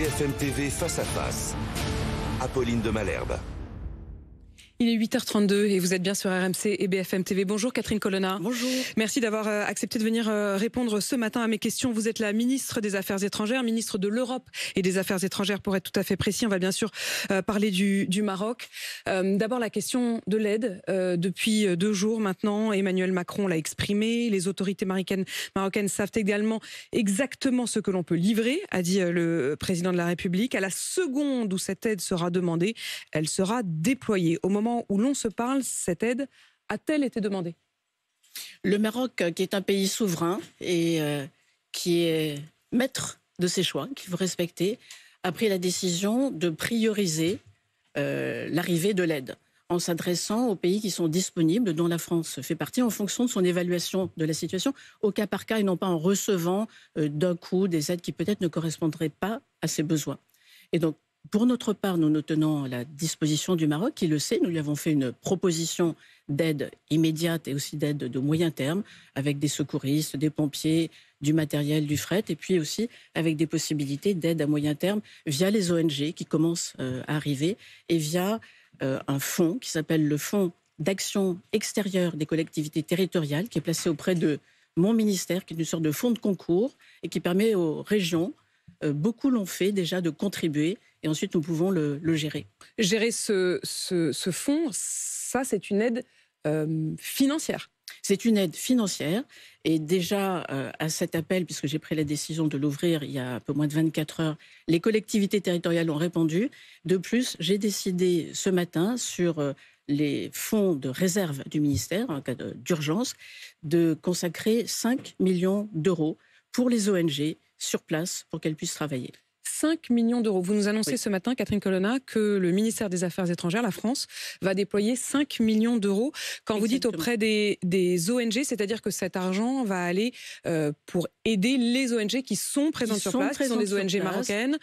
BFM TV face à face. Apolline de Malherbe. Il est 8h32 et vous êtes bien sur RMC et BFM TV. Bonjour Catherine Colonna. Bonjour. Merci d'avoir accepté de venir répondre ce matin à mes questions. Vous êtes la ministre des Affaires étrangères, ministre de l'Europe et des Affaires étrangères pour être tout à fait précis. On va bien sûr parler du Maroc. D'abord la question de l'aide. Depuis 2 jours maintenant, Emmanuel Macron l'a exprimé. Les autorités marocaines savent également exactement ce que l'on peut livrer, a dit le président de la République. À la seconde où cette aide sera demandée, elle sera déployée. Au moment où l'on se parle, cette aide a-t-elle été demandée ? Le Maroc, qui est un pays souverain et qui est maître de ses choix, qu'il faut respecter, a pris la décision de prioriser l'arrivée de l'aide en s'adressant aux pays qui sont disponibles, dont la France fait partie, en fonction de son évaluation de la situation, au cas par cas, et non pas en recevant d'un coup des aides qui peut-être ne correspondraient pas à ses besoins. Et donc, pour notre part, nous nous tenons à la disposition du Maroc, qui le sait. Nous lui avons fait une proposition d'aide immédiate et aussi d'aide de moyen terme, avec des secouristes, des pompiers, du matériel, du fret, et puis aussi avec des possibilités d'aide à moyen terme via les ONG qui commencent à arriver, et via un fonds qui s'appelle le Fonds d'action extérieure des collectivités territoriales, qui est placé auprès de mon ministère, qui est une sorte de fonds de concours, et qui permet aux régions, beaucoup l'ont fait déjà, de contribuer. Et ensuite, nous pouvons le gérer. Gérer ce fonds, ça, c'est une aide financière. C'est une aide financière. Et déjà, à cet appel, puisque j'ai pris la décision de l'ouvrir il y a un peu moins de 24 heures, les collectivités territoriales ont répondu. De plus, j'ai décidé ce matin, sur les fonds de réserve du ministère, en cas d'urgence, de consacrer 5 millions d'euros pour les ONG sur place, pour qu'elles puissent travailler. 5 millions d'euros. Vous nous annoncez ce matin, Catherine Colonna, que le ministère des Affaires étrangères, la France, va déployer 5 millions d'euros. Quand vous dites auprès des ONG, c'est-à-dire que cet argent va aller pour aider les ONG qui sont présentes sur place, qui sont des ONG marocaines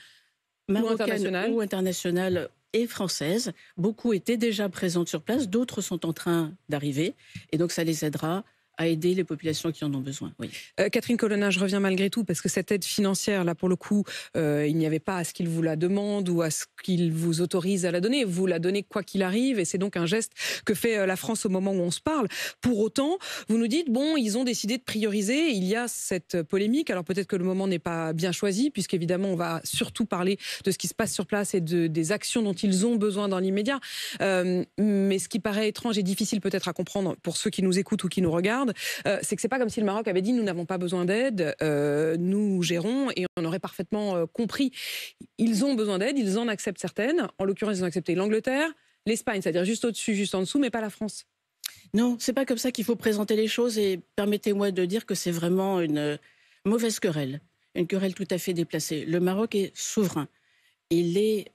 ou internationales et françaises. Beaucoup étaient déjà présentes sur place, d'autres sont en train d'arriver. Et donc ça les aidera à aider les populations qui en ont besoin. Oui. Catherine Colonna, je reviens malgré tout, parce que cette aide financière, là, pour le coup, il n'y avait pas à ce qu'il vous la demande ou à ce qu'il vous autorise à la donner. Vous la donnez quoi qu'il arrive, et c'est donc un geste que fait la France au moment où on se parle. Pour autant, vous nous dites, bon, ils ont décidé de prioriser. Il y a cette polémique. Alors peut-être que le moment n'est pas bien choisi, puisqu'évidemment, on va surtout parler de ce qui se passe sur place et des actions dont ils ont besoin dans l'immédiat. Mais ce qui paraît étrange et difficile peut-être à comprendre pour ceux qui nous écoutent ou qui nous regardent, c'est que c'est pas comme si le Maroc avait dit nous n'avons pas besoin d'aide, nous gérons, et on aurait parfaitement compris. Ils ont besoin d'aide, ils en acceptent certaines. En l'occurrence, ils ont accepté l'Angleterre, l'Espagne, c'est-à-dire juste au-dessus, juste en dessous, mais pas la France. Non, c'est pas comme ça qu'il faut présenter les choses, et permettez-moi de dire que c'est vraiment une mauvaise querelle, une querelle tout à fait déplacée. Le Maroc est souverain. Il est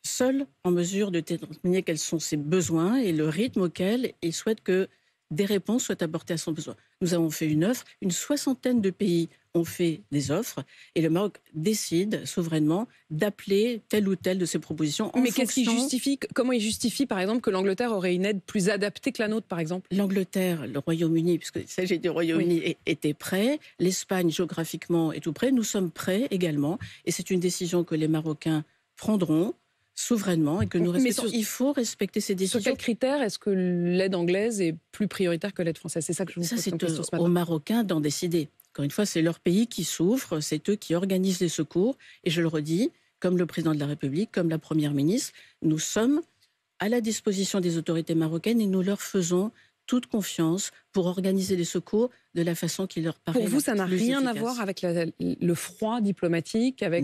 seul en mesure de déterminer quels sont ses besoins et le rythme auquel il souhaite que des réponses soient apportées à son besoin. Nous avons fait une offre, une 60aine de pays ont fait des offres, et le Maroc décide souverainement d'appeler telle ou telle de ses propositions. Mais qu'est-ce qui justifie, comment il justifie par exemple que l'Angleterre aurait une aide plus adaptée que la nôtre par exemple ? L'Angleterre, le Royaume-Uni, puisqu'il s'agit du Royaume-Uni, oui, était prêt. L'Espagne géographiquement est tout prêt. Nous sommes prêts également, et c'est une décision que les Marocains prendront souverainement, et que nous respectons. Il faut respecter ces décisions. Sur quels critères est-ce que l'aide anglaise est plus prioritaire que l'aide française ? C'est ça que je vous pose comme question ce matin. Aux Marocains d'en décider. Encore une fois, c'est leur pays qui souffre, c'est eux qui organisent les secours. Et je le redis, comme le président de la République, comme la première ministre, nous sommes à la disposition des autorités marocaines, et nous leur faisons toute confiance pour organiser les secours de la façon qui leur paraît. Pour vous, ça n'a rien à voir avec le froid diplomatique, avec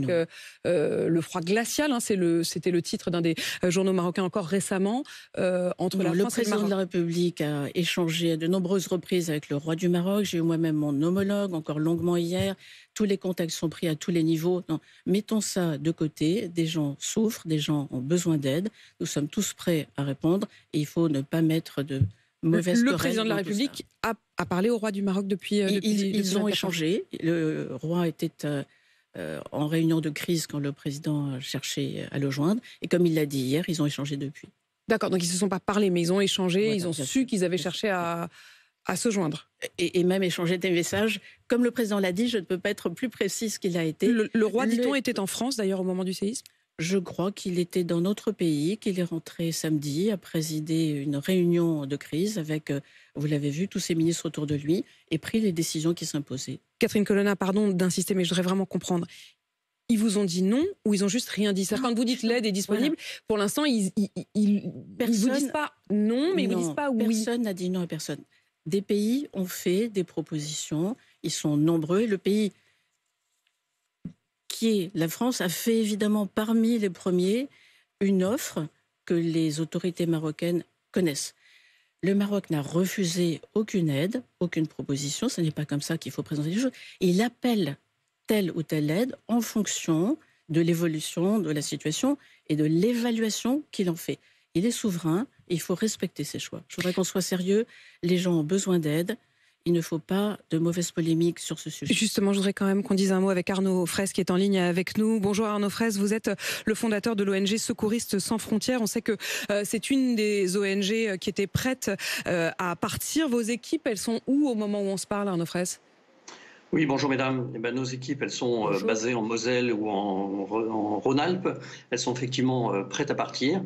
le froid glacial, hein, c'était le titre d'un des journaux marocains encore récemment, entre la France et le Maroc. Le président de la République a échangé à de nombreuses reprises avec le roi du Maroc. J'ai eu moi-même mon homologue, encore longuement hier. Tous les contacts sont pris à tous les niveaux. Non, mettons ça de côté. Des gens souffrent, des gens ont besoin d'aide. Nous sommes tous prêts à répondre, et il faut ne pas mettre de le président de la République a parlé au roi du Maroc depuis ils ont échangé. Le roi était en réunion de crise quand le président cherchait à le joindre. Et comme il l'a dit hier, ils ont échangé depuis. D'accord, donc ils ne se sont pas parlé, mais ils ont échangé, ils ont su qu'ils avaient cherché à à se joindre. Et même échanger des messages. Comme le président l'a dit, je ne peux pas être plus précise qu'il a été. Le roi, dit-on, était en France d'ailleurs au moment du séisme? Je crois qu'il était dans notre pays, qu'il est rentré samedi, a présidé une réunion de crise avec, vous l'avez vu, tous ses ministres autour de lui et pris les décisions qui s'imposaient. Catherine Colonna, pardon d'insister, mais je voudrais vraiment comprendre. Ils vous ont dit non ou ils ont juste rien dit? Quand vous dites l'aide est disponible, voilà. Pour l'instant, ils vous disent pas non, mais ils vous disent pas oui. Personne n'a dit non à personne. Des pays ont fait des propositions, ils sont nombreux. Le pays qui est la France a fait évidemment parmi les premiers une offre que les autorités marocaines connaissent. Le Maroc n'a refusé aucune aide, aucune proposition. Ce n'est pas comme ça qu'il faut présenter les choses. Il appelle telle ou telle aide en fonction de l'évolution de la situation et de l'évaluation qu'il en fait. Il est souverain, il faut respecter ses choix. Je voudrais qu'on soit sérieux, les gens ont besoin d'aide. Il ne faut pas de mauvaises polémiques sur ce sujet. Justement, je voudrais quand même qu'on dise un mot avec Arnaud Fraisse qui est en ligne avec nous. Bonjour Arnaud Fraisse, vous êtes le fondateur de l'ONG Secouristes sans frontières. On sait que c'est une des ONG qui était prête à partir. Vos équipes, elles sont où au moment où on se parle, Arnaud Fraisse? Oui, bonjour mesdames. Nos équipes, elles sont basées en Moselle ou en Rhône-Alpes. Elles sont effectivement prêtes à partir.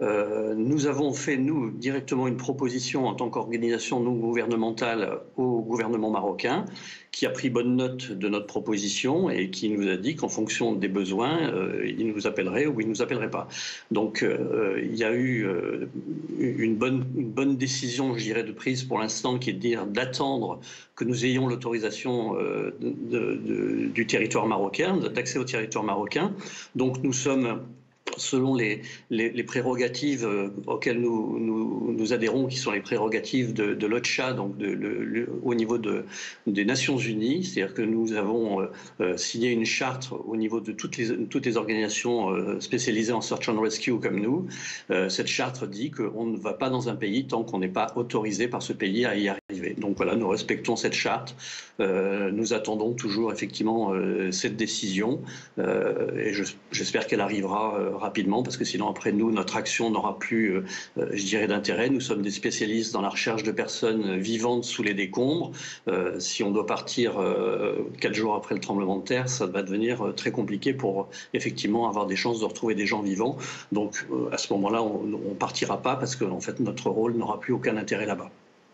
Nous avons fait, nous, directement une proposition en tant qu'organisation non gouvernementale au gouvernement marocain, qui a pris bonne note de notre proposition et qui nous a dit qu'en fonction des besoins, il nous appellerait ou il ne nous appellerait pas. Donc il y a eu une bonne décision, je dirais, de prise pour l'instant, qui est de dire d'attendre que nous ayons l'autorisation du territoire marocain, d'accès au territoire marocain. Donc nous sommes, selon les prérogatives auxquelles nous adhérons, qui sont les prérogatives de l'OCHA, donc au niveau des Nations Unies, c'est-à-dire que nous avons signé une charte au niveau de toutes les organisations spécialisées en search and rescue comme nous. Cette charte dit qu'on ne va pas dans un pays tant qu'on n'est pas autorisé par ce pays à y arriver. Donc voilà, nous respectons cette charte. Nous attendons toujours effectivement cette décision et j'espère qu'elle arrivera rapidement, parce que sinon après nous, notre action n'aura plus, je dirais, d'intérêt. Nous sommes des spécialistes dans la recherche de personnes vivantes sous les décombres. Si on doit partir 4 jours après le tremblement de terre, ça va devenir très compliqué pour effectivement avoir des chances de retrouver des gens vivants. Donc à ce moment-là, on ne partira pas, parce que en fait, notre rôle n'aura plus aucun intérêt là-bas.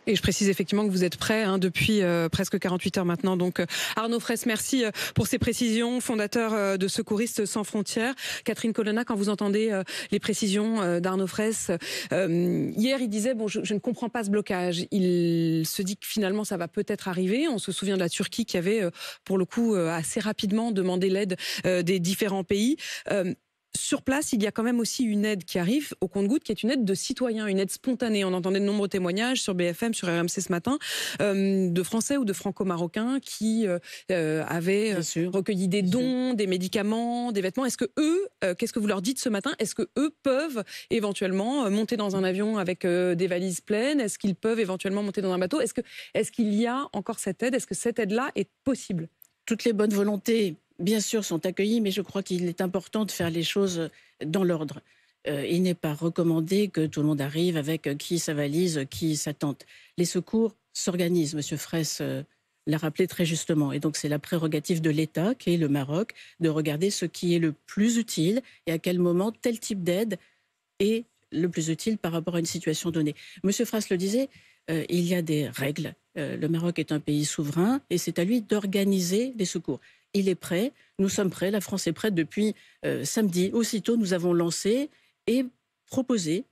Et je précise effectivement que vous êtes prêt depuis presque 48 heures maintenant. Donc Arnaud Fraisse, merci pour ces précisions, fondateur de Secouristes sans frontières. Catherine Colonna, quand vous entendez les précisions d'Arnaud Fraisse, hier il disait je ne comprends pas ce blocage. Il se dit que finalement ça va peut-être arriver. On se souvient de la Turquie qui avait pour le coup assez rapidement demandé l'aide des différents pays. Sur place, il y a quand même aussi une aide qui arrive au compte-gouttes, qui est une aide de citoyens, une aide spontanée. On entendait de nombreux témoignages sur BFM, sur RMC ce matin, de Français ou de Franco-Marocains qui avaient recueilli des dons, des médicaments, des vêtements. Est-ce que eux, qu'est-ce que vous leur dites ce matin? Est-ce que eux peuvent éventuellement monter dans un avion avec des valises pleines? Est-ce qu'ils peuvent éventuellement monter dans un bateau? Est-ce qu'il y a encore cette aide? Est-ce que cette aide-là est possible? Toutes les bonnes volontés, bien sûr, sont accueillis, mais je crois qu'il est important de faire les choses dans l'ordre. Il n'est pas recommandé que tout le monde arrive avec qui sa valise, qui sa tente. Les secours s'organisent, M. Fraisse l'a rappelé très justement. Et donc c'est la prérogative de l'État, qui est le Maroc, de regarder ce qui est le plus utile et à quel moment tel type d'aide est le plus utile par rapport à une situation donnée. M. Fraisse le disait, il y a des règles. Le Maroc est un pays souverain et c'est à lui d'organiser les secours. Il est prêt, nous sommes prêts, la France est prête depuis samedi. Aussitôt, nous avons lancé et proposé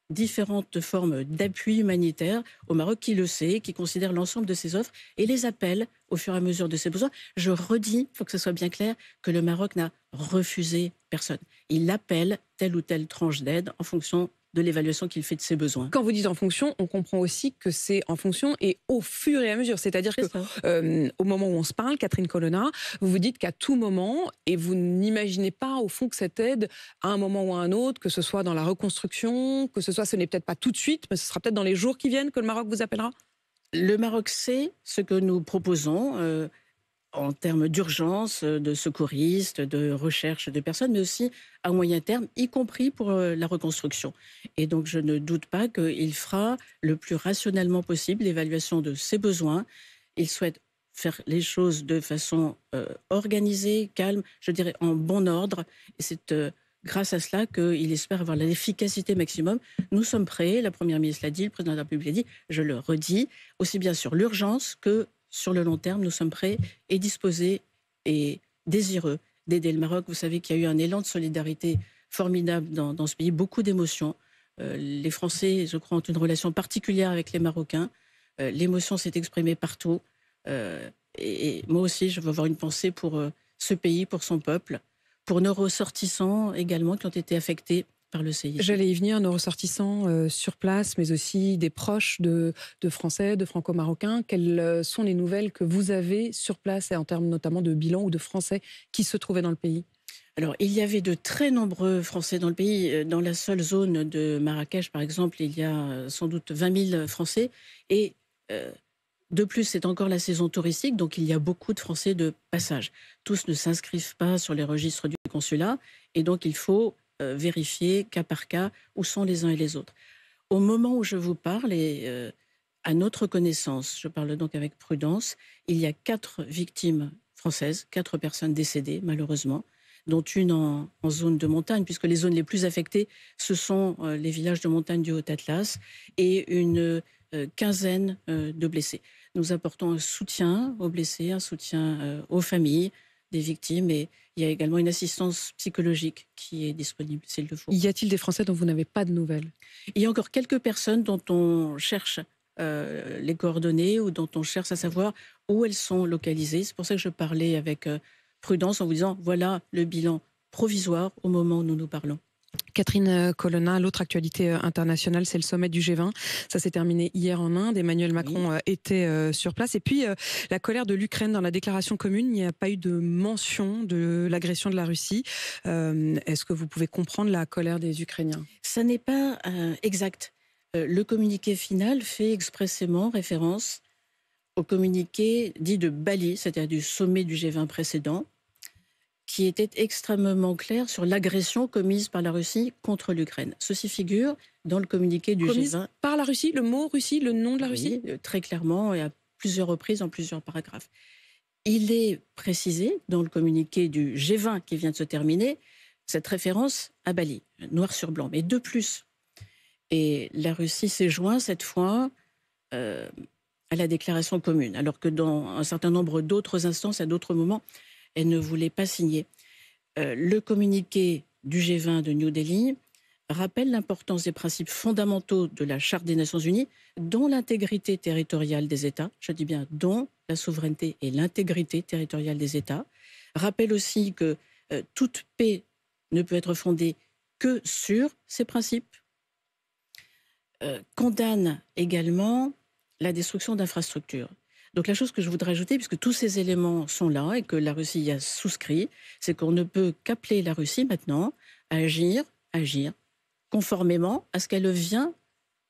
différentes formes d'appui humanitaire au Maroc, qui le sait, qui considère l'ensemble de ses offres et les appelle au fur et à mesure de ses besoins. Je redis, il faut que ce soit bien clair, que le Maroc n'a refusé personne. Il appelle telle ou telle tranche d'aide en fonction de l'évaluation qu'il fait de ses besoins. Quand vous dites en fonction, on comprend aussi que c'est en fonction et au fur et à mesure. C'est-à-dire que au moment où on se parle, Catherine Colonna, vous vous dites qu'à tout moment, et vous n'imaginez pas au fond que cette aide, à un moment ou à un autre, que ce soit dans la reconstruction, que ce n'est peut-être pas tout de suite, mais ce sera peut-être dans les jours qui viennent que le Maroc vous appellera? Le Maroc sait ce que nous proposons. en termes d'urgence, de secouristes, de recherche de personnes, mais aussi à moyen terme, y compris pour la reconstruction. Et donc, je ne doute pas qu'il fera le plus rationnellement possible l'évaluation de ses besoins. Il souhaite faire les choses de façon organisée, calme, je dirais en bon ordre. Et c'est grâce à cela qu'il espère avoir l'efficacité maximum. Nous sommes prêts, la Première ministre l'a dit, le Président de la République l'a dit, je le redis, aussi bien sur l'urgence que sur le long terme, nous sommes prêts et disposés et désireux d'aider le Maroc. Vous savez qu'il y a eu un élan de solidarité formidable dans ce pays, beaucoup d'émotions. Les Français, je crois, ont une relation particulière avec les Marocains. L'émotion s'est exprimée partout. Et moi aussi, je veux avoir une pensée pour ce pays, pour son peuple, pour nos ressortissants également qui ont été affectés par le séisme. J'allais y venir, nos ressortissants sur place, mais aussi des proches de Français, de Franco-Marocains. Quelles sont les nouvelles que vous avez sur place, et en termes notamment de bilan ou de Français qui se trouvaient dans le pays? Alors, il y avait de très nombreux Français dans le pays. Dans la seule zone de Marrakech, par exemple, il y a sans doute 20 000 Français. Et de plus, c'est encore la saison touristique, donc il y a beaucoup de Français de passage. Tous ne s'inscrivent pas sur les registres du consulat, et donc il faut vérifier cas par cas où sont les uns et les autres. Au moment où je vous parle, et à notre connaissance, je parle donc avec prudence, il y a 4 victimes françaises, 4 personnes décédées malheureusement, dont une en zone de montagne, puisque les zones les plus affectées, ce sont les villages de montagne du Haut-Atlas, et une quinzaine de blessés. Nous apportons un soutien aux blessés, un soutien aux familles des victimes, et il y a également une assistance psychologique qui est disponible s'il le faut. Y a-t-il des Français dont vous n'avez pas de nouvelles? Il y a encore quelques personnes dont on cherche les coordonnées ou dont on cherche à savoir où elles sont localisées. C'est pour ça que je parlais avec prudence en vous disant voilà le bilan provisoire au moment où nous nous parlons. Catherine Colonna, l'autre actualité internationale, c'est le sommet du G20. Ça s'est terminé hier en Inde. Emmanuel Macron était sur place. Et puis, la colère de l'Ukraine dans la déclaration commune. Il n'y a pas eu de mention de l'agression de la Russie. Est-ce que vous pouvez comprendre la colère des Ukrainiens? Ça n'est pas exact. Le communiqué final fait expressément référence au communiqué dit de Bali, c'est-à-dire du sommet du G20 précédent, qui était extrêmement clair sur l'agression commise par la Russie contre l'Ukraine. Ceci figure dans le communiqué du G20. Par la Russie, le mot Russie, le nom de la Russie? Oui, très clairement et à plusieurs reprises, en plusieurs paragraphes. Il est précisé dans le communiqué du G20 qui vient de se terminer, cette référence à Bali, noir sur blanc. Mais de plus, et la Russie s'est jointe cette fois à la déclaration commune, alors que dans un certain nombre d'autres instances, à d'autres moments, elle ne voulait pas signer. Le communiqué du G20 de New Delhi rappelle l'importance des principes fondamentaux de la Charte des Nations Unies, dont l'intégrité territoriale des États, je dis bien dont la souveraineté et l'intégrité territoriale des États, rappelle aussi que toute paix ne peut être fondée que sur ces principes, condamne également la destruction d'infrastructures. Donc la chose que je voudrais ajouter, puisque tous ces éléments sont là et que la Russie y a souscrit, c'est qu'on ne peut qu'appeler la Russie maintenant à agir conformément à ce qu'elle vient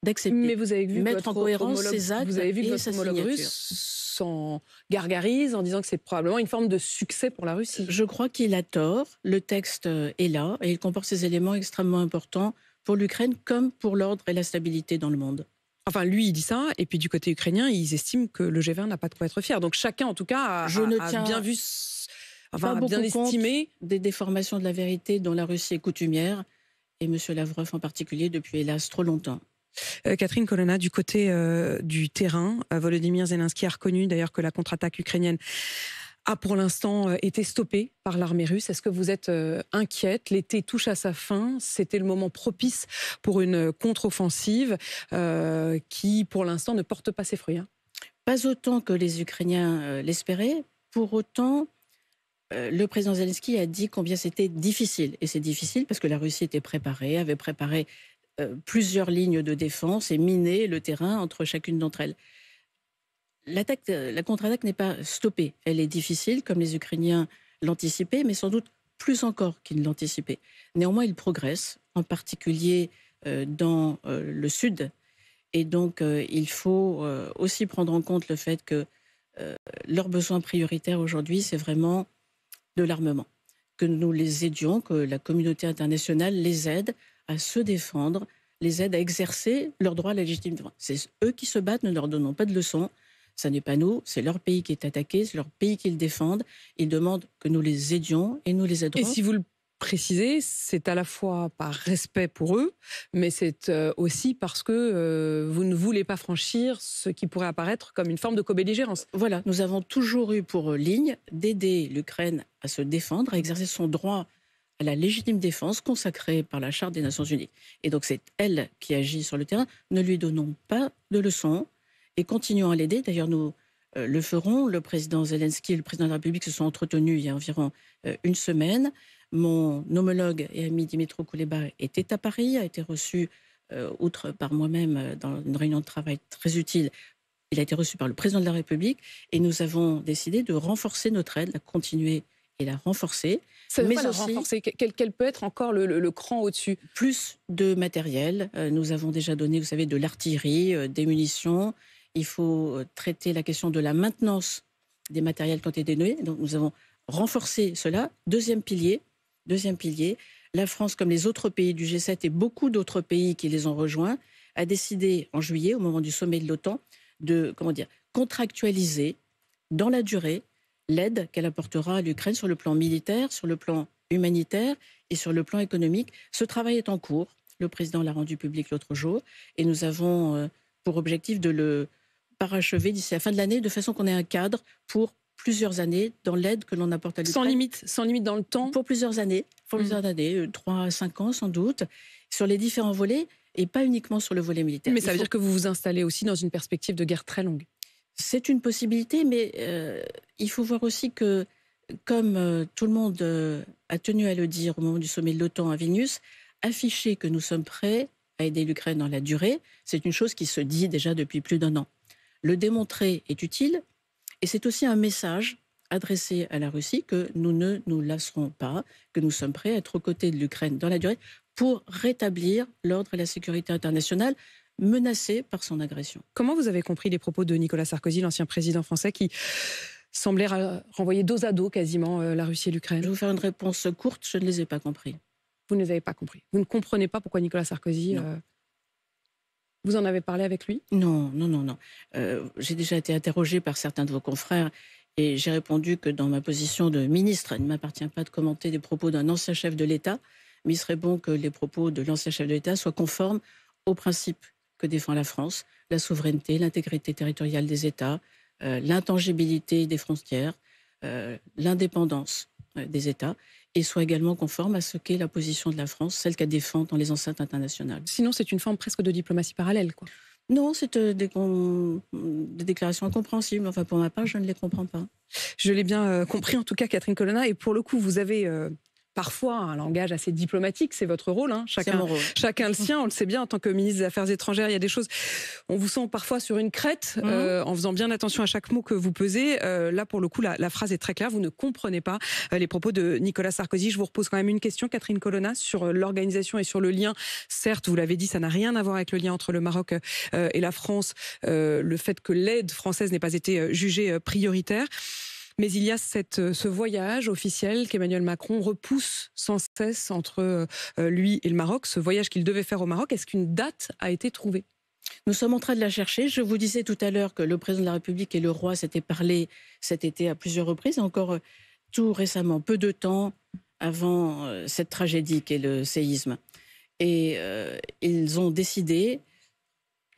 d'accepter. Mais vous avez vu mettre en cohérence ses actes vous avez vu que et votre sa homologue signature. russe s'en gargarise en disant que c'est probablement une forme de succès pour la Russie. Je crois qu'il a tort. Le texte est là et il comporte ces éléments extrêmement importants pour l'Ukraine comme pour l'ordre et la stabilité dans le monde. Enfin, lui, il dit ça, et puis du côté ukrainien, ils estiment que le G20 n'a pas de quoi être fier. Donc chacun, en tout cas, a bien vu, a bien estimé des déformations de la vérité dont la Russie est coutumière, et M. Lavrov en particulier, depuis hélas trop longtemps. Catherine Colonna, du côté du terrain, Volodymyr Zelensky a reconnu d'ailleurs que la contre-attaque ukrainienne a pour l'instant été stoppée par l'armée russe. Est-ce que vous êtes inquiète? L'été touche à sa fin. C'était le moment propice pour une contre-offensive qui, pour l'instant, ne porte pas ses fruits. Pas autant que les Ukrainiens l'espéraient. Pour autant, le président Zelensky a dit combien c'était difficile. Et c'est difficile parce que la Russie était préparée, avait préparé plusieurs lignes de défense et miné le terrain entre chacune d'entre elles. La contre-attaque n'est pas stoppée. Elle est difficile, comme les Ukrainiens l'anticipaient, mais sans doute plus encore qu'ils ne l'anticipaient. Néanmoins, ils progressent, en particulier dans le sud. Et donc, il faut aussi prendre en compte le fait que leurs besoins prioritaires aujourd'hui, c'est vraiment de l'armement. Que nous les aidions, que la communauté internationale les aide à se défendre, les aide à exercer leur droit à la légitime défense. C'est eux qui se battent, ne leur donnons pas de leçons. Ça n'est pas nous, c'est leur pays qui est attaqué, c'est leur pays qu'ils défendent. Ils demandent que nous les aidions et nous les aiderons. Et si vous le précisez, c'est à la fois par respect pour eux, mais c'est aussi parce que vous ne voulez pas franchir ce qui pourrait apparaître comme une forme de co-belligérance. Voilà, nous avons toujours eu pour ligne d'aider l'Ukraine à se défendre, à exercer son droit à la légitime défense consacrée par la Charte des Nations Unies. Et donc c'est elle qui agit sur le terrain. Ne lui donnons pas de leçons et continuons à l'aider. D'ailleurs, nous le ferons. Le président Zelensky et le président de la République se sont entretenus il y a environ une semaine. Mon homologue et ami Dimitro Kuleba était à Paris, a été reçu, outre par moi-même, dans une réunion de travail très utile. Il a été reçu par le président de la République et nous avons décidé de renforcer notre aide, la continuer et la renforcer. Ça veut mais pas la aussi renforcer. Quel peut être encore le cran au-dessus? Plus de matériel. Nous avons déjà donné, vous savez, de l'artillerie, des munitions. Il faut traiter la question de la maintenance des matériels qui ont été donnés. Donc nous avons renforcé cela. Deuxième pilier, la France, comme les autres pays du G7 et beaucoup d'autres pays qui les ont rejoints, a décidé en juillet, au moment du sommet de l'OTAN, de contractualiser dans la durée l'aide qu'elle apportera à l'Ukraine sur le plan militaire, sur le plan humanitaire et sur le plan économique. Ce travail est en cours. Le président l'a rendu public l'autre jour et nous avons pour objectif de le parachever d'ici la fin de l'année, de façon qu'on ait un cadre pour plusieurs années dans l'aide que l'on apporte à l'Ukraine. Sans limite dans le temps. Pour plusieurs années, 3 à 5 ans sans doute, sur les différents volets et pas uniquement sur le volet militaire. Mais ça veut dire que vous vous installez aussi dans une perspective de guerre très longue. C'est une possibilité, mais il faut voir aussi que, comme tout le monde a tenu à le dire au moment du sommet de l'OTAN à Vilnius, afficher que nous sommes prêts à aider l'Ukraine dans la durée, c'est une chose qui se dit déjà depuis plus d'1 an. Le démontrer est utile, et c'est aussi un message adressé à la Russie que nous ne nous lasserons pas, que nous sommes prêts à être aux côtés de l'Ukraine dans la durée pour rétablir l'ordre et la sécurité internationale menacée par son agression. Comment vous avez compris les propos de Nicolas Sarkozy, l'ancien président français, qui semblait renvoyer dos à dos quasiment la Russie et l'Ukraine? Je vais vous faire une réponse courte, je ne les ai pas compris. Vous ne les avez pas compris. Vous ne comprenez pas pourquoi Nicolas Sarkozy... Vous en avez parlé avec lui? Non. J'ai déjà été interrogée par certains de vos confrères et j'ai répondu que dans ma position de ministre, il ne m'appartient pas de commenter des propos d'un ancien chef de l'État, mais il serait bon que les propos de l'ancien chef de l'État soient conformes aux principes que défend la France, la souveraineté, l'intégrité territoriale des États, l'intangibilité des frontières, l'indépendance des États, et soit également conforme à ce qu'est la position de la France, celle qu'elle défend dans les enceintes internationales. Sinon, c'est une forme presque de diplomatie parallèle, quoi. Non, c'est des déclarations incompréhensibles. Enfin, pour ma part, je ne les comprends pas. Je l'ai bien compris, en tout cas, Catherine Colonna. Et pour le coup, vous avez... parfois un langage assez diplomatique, c'est votre rôle, hein. Chacun le sien, on le sait bien, en tant que ministre des Affaires étrangères, il y a des choses, on vous sent parfois sur une crête, en faisant bien attention à chaque mot que vous pesez. Là, pour le coup, la phrase est très claire, vous ne comprenez pas les propos de Nicolas Sarkozy. Je vous repose quand même une question, Catherine Colonna, sur l'organisation et sur le lien. Certes, vous l'avez dit, ça n'a rien à voir avec le lien entre le Maroc et la France, le fait que l'aide française n'ait pas été jugée prioritaire. Mais il y a ce voyage officiel qu'Emmanuel Macron repousse sans cesse entre lui et le Maroc, ce voyage qu'il devait faire au Maroc. Est-ce qu'une date a été trouvée? Nous sommes en train de la chercher. Je vous disais tout à l'heure que le président de la République et le roi s'étaient parlé cet été à plusieurs reprises, encore tout récemment, peu de temps avant cette tragédie qu'est le séisme. Et ils ont décidé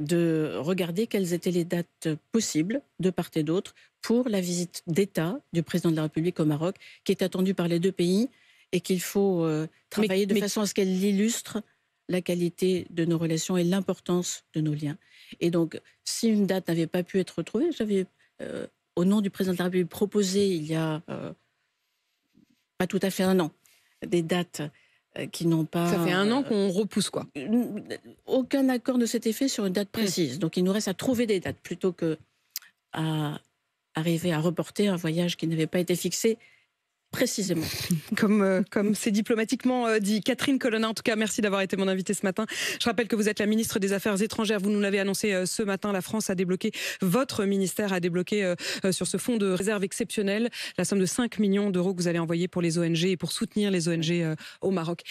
de regarder quelles étaient les dates possibles de part et d'autre pour la visite d'État du président de la République au Maroc, qui est attendue par les deux pays et qu'il faut travailler de façon à ce qu'elle illustre la qualité de nos relations et l'importance de nos liens. Et donc, si une date n'avait pas pu être trouvée, j'avais, au nom du président de la République, proposé il y a pas tout à fait 1 an, des dates qui n'ont pas... Ça fait 1 an qu'on repousse, quoi. Aucun accord ne s'était fait sur une date précise. Donc il nous reste à trouver des dates plutôt que à arriver à reporter un voyage qui n'avait pas été fixé précisément. Comme c'est diplomatiquement dit. Catherine Colonna, en tout cas, merci d'avoir été mon invitée ce matin. Je rappelle que vous êtes la ministre des Affaires étrangères. Vous nous l'avez annoncé ce matin. La France a débloqué, votre ministère a débloqué sur ce fonds de réserve exceptionnel la somme de 5 millions d'euros que vous allez envoyer pour les ONG et pour soutenir les ONG au Maroc.